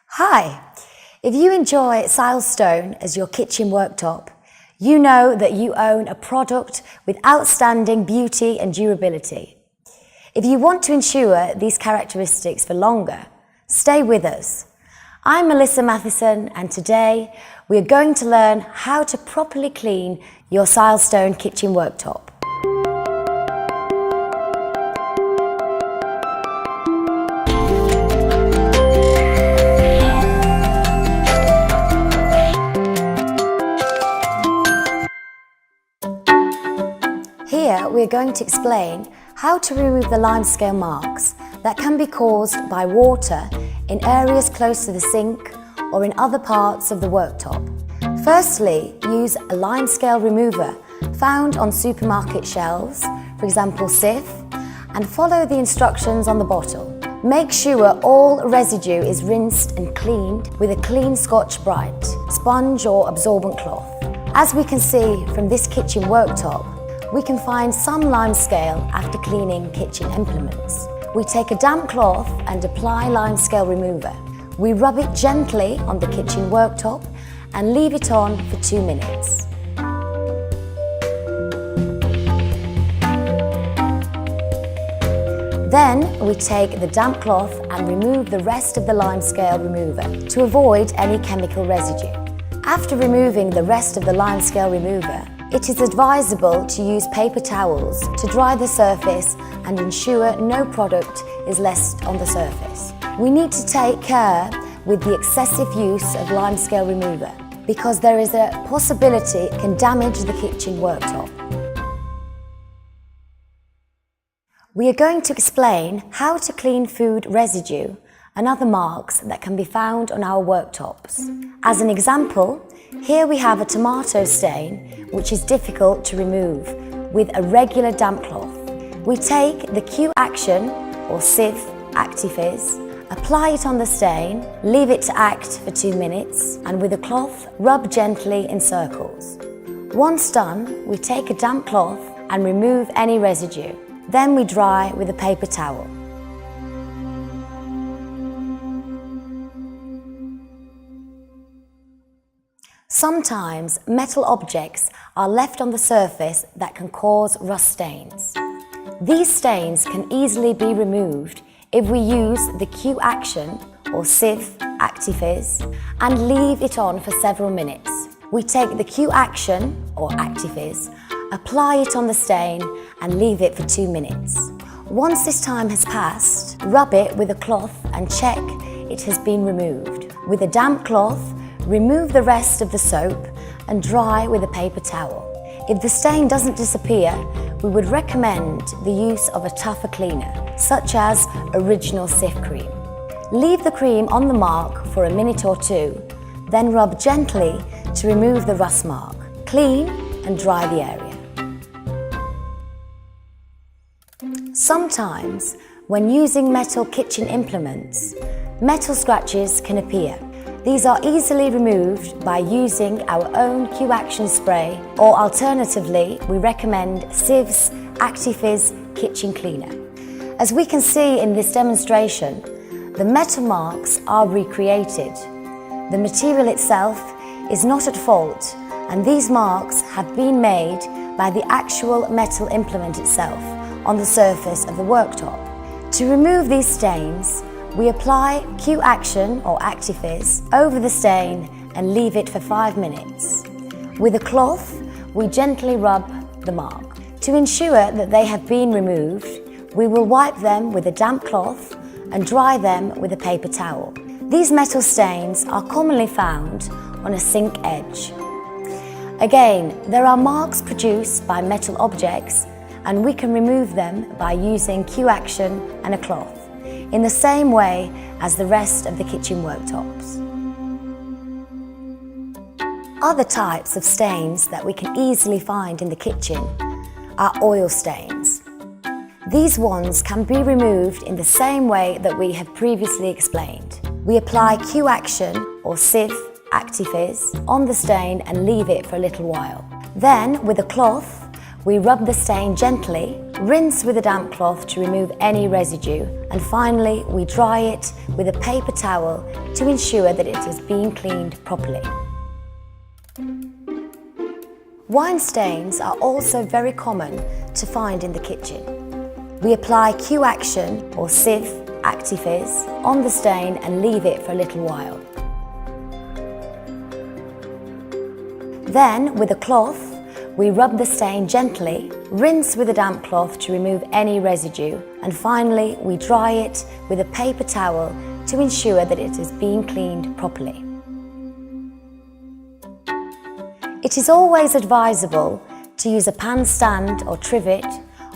Hi! If you enjoy Silestone as your kitchen worktop, you know that you own a product with outstanding beauty and durability. If you want to ensure these characteristics for longer, stay with us. I'm Melissa Matheson, and today we are going to learn how to properly clean your Silestone kitchen worktop. Here we are going to explain how to remove the limescale marks that can be caused by water in areas close to the sink or in other parts of the worktop. Firstly, use a limescale remover found on supermarket shelves, for example Cif, and follow the instructions on the bottle. Make sure all residue is rinsed and cleaned with a clean Scotch-Brite, sponge or absorbent cloth. As we can see from this kitchen worktop, we can find some limescale after cleaning kitchen implements. We take a damp cloth and apply limescale remover. We rub it gently on the kitchen worktop and leave it on for 2 minutes. Then we take the damp cloth and remove the rest of the limescale remover to avoid any chemical residue. After removing the rest of the limescale remover, it is advisable to use paper towels to dry the surface and ensure no product is left on the surface. We need to take care with the excessive use of limescale remover because there is a possibility it can damage the kitchen worktop. We are going to explain how to clean food residue and other marks that can be found on our worktops. As an example, here we have a tomato stain which is difficult to remove with a regular damp cloth. We take the Q Action or Cif Actifizz, apply it on the stain, leave it to act for 2 minutes, and with a cloth rub gently in circles. Once done, we take a damp cloth and remove any residue. Then we dry with a paper towel. Sometimes metal objects are left on the surface that can cause rust stains. These stains can easily be removed if we use the Q Action or Cif Actifizz and leave it on for several minutes. We take the Q Action or Actifizz, apply it on the stain and leave it for 2 minutes. Once this time has passed, rub it with a cloth and check it has been removed. With a damp cloth, remove the rest of the soap and dry with a paper towel. If the stain doesn't disappear, we would recommend the use of a tougher cleaner, such as Original Cif cream. Leave the cream on the mark for a minute or 2, then rub gently to remove the rust mark. Clean and dry the area. Sometimes, when using metal kitchen implements, metal scratches can appear. These are easily removed by using our own Q Action spray, or alternatively, we recommend Cif's Actifizz Kitchen Cleaner. As we can see in this demonstration, the metal marks are recreated. The material itself is not at fault, and these marks have been made by the actual metal implement itself on the surface of the worktop. To remove these stains, we apply Q Action or Actifizz over the stain and leave it for 5 minutes. With a cloth, we gently rub the mark. To ensure that they have been removed, we will wipe them with a damp cloth and dry them with a paper towel. These metal stains are commonly found on a sink edge. Again, there are marks produced by metal objects, and we can remove them by using Q Action and a cloth, in the same way as the rest of the kitchen worktops. Other types of stains that we can easily find in the kitchen are oil stains. These ones can be removed in the same way that we have previously explained. We apply Q Action or Cif Actifizz on the stain and leave it for a little while. Then, with a cloth, we rub the stain gently Rinse with a damp cloth to remove any residue, and finally we dry it with a paper towel to ensure that it has been cleaned properly. Wine stains are also very common to find in the kitchen. We apply Q-Action or Sieve Actifizz on the stain and leave it for a little while. Then, with a cloth, we rub the stain gently, rinse with a damp cloth to remove any residue, and finally we dry it with a paper towel to ensure that it has been cleaned properly. It is always advisable to use a pan stand or trivet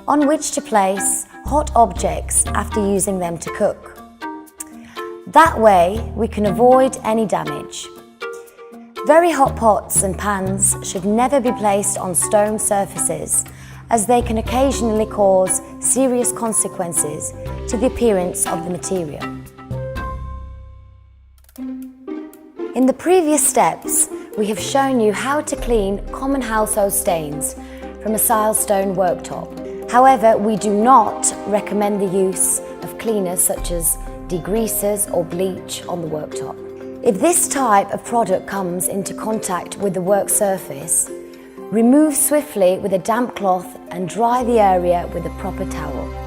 on which to place hot objects after using them to cook. That way we can avoid any damage. Very hot pots and pans should never be placed on stone surfaces, as they can occasionally cause serious consequences to the appearance of the material. In the previous steps, we have shown you how to clean common household stains from a Silestone worktop. However, we do not recommend the use of cleaners such as degreasers or bleach on the worktop. If this type of product comes into contact with the work surface, remove swiftly with a damp cloth and dry the area with a proper towel.